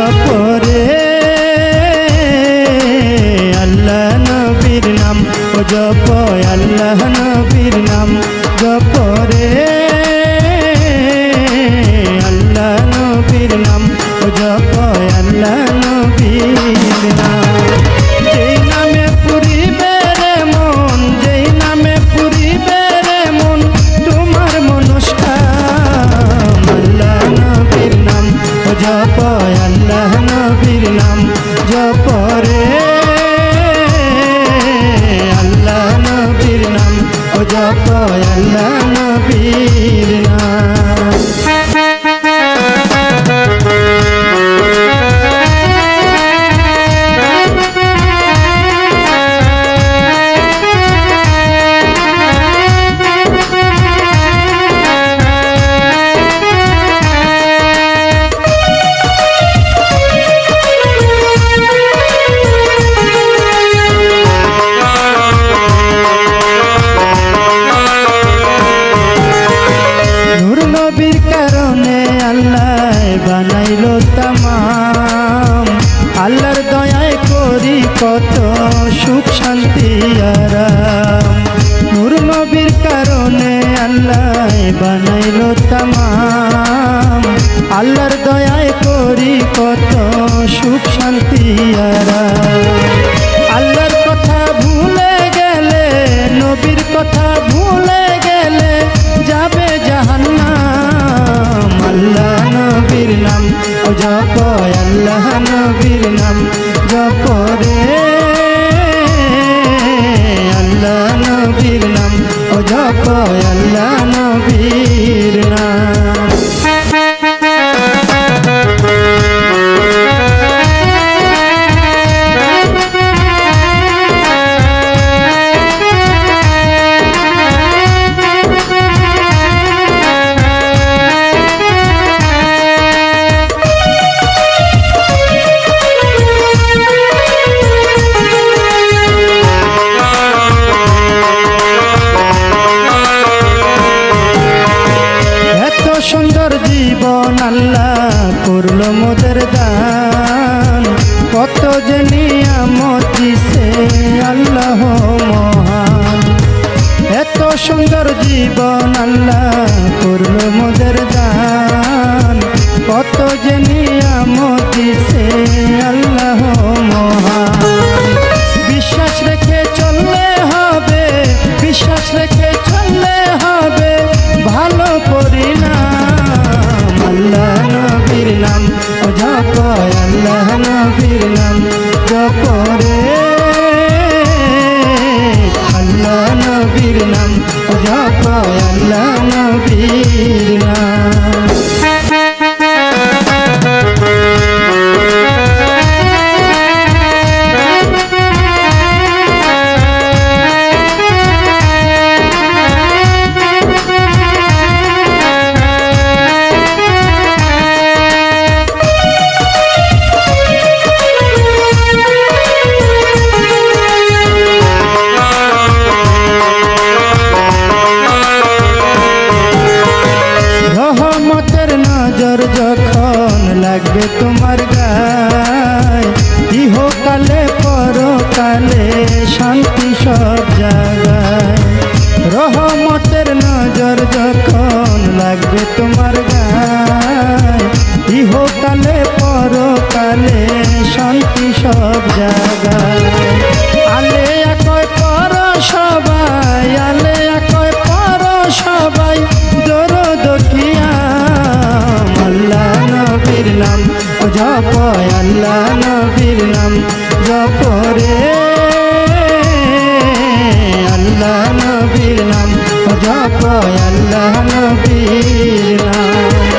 জপরে আল্লাহ নবীর নাম ও জপ আল্লাহ নবীর নাম জপরে আল্লাহ নবীর নাম ও জপ আল্লাহ নবীর নাম। যেই নামে পুরিবে রে মন, যেই নামে পুরিবে রে মন তোমার মনস্কাম। আল্লাহ নবীর নাম ও জপ আল্লাহ নবীর নাম জপরে আল্লাহ নবীর নাম ও জপ আল্লাহ নবীর নাম। নবীর কারণে আল্লাহ বানাইলো তামাম, আল্লাহর দয়ায় করি কত সুখ শান্তি আরাম। নূর নবীর কারণে আল্লাহ বানাইলো তামাম, আল্লাহর দয়ায় করি কত সুখ শান্তি আরাম। আল্লাহর কথা ভুলে গেলে, নবীর কথা ভুলে গেলে যাবে জাহান্নাম। আল্লাহ নবীর নাম ও জপ আল্লাহ নবীর নাম জপরে আল্লাহ নবীর নাম ও জপ আল্লাহ নবীর নাম। সুন্দর জীবন আল্লাহ করলো মোদের দান, কত যে নিয়ামত দিছে আল্লাহ মহান। এত সুন্দর জীবন আল্লাহ করলো মোদের দান, কত যে নিয়ামত দিছে আল্লাহ মহান। বিশ্বাস রেখে চললে হবে, বিশ্বাস রেখে চললে হবে ভালো পরিণাম। আল্লাহ নবীর নাম ও জপ আল্লাহ নবীর নাম জপরে আল্লাহ নবীর নাম ও জপ আল্লাহ নবীর নাম। রহমতের নজর যখন লাগবে তোমার গায়, ইহকালে পরকালে শান্তি সব জায়গায়। রহমতের নজর যখন লাগবে তোমার গায়, ইহকালে পরকালে শান্তি সব জায়গায়। আলে একই পর সবাই, আলে একই পর সবাই দরদ কিয়াম। আল্লাহ নবীর নাম ও জপ আল্লাহ নবীর নাম জপরে আল্লাহ নবীর নাম ও জপ আল্লাহ নবীর নাম।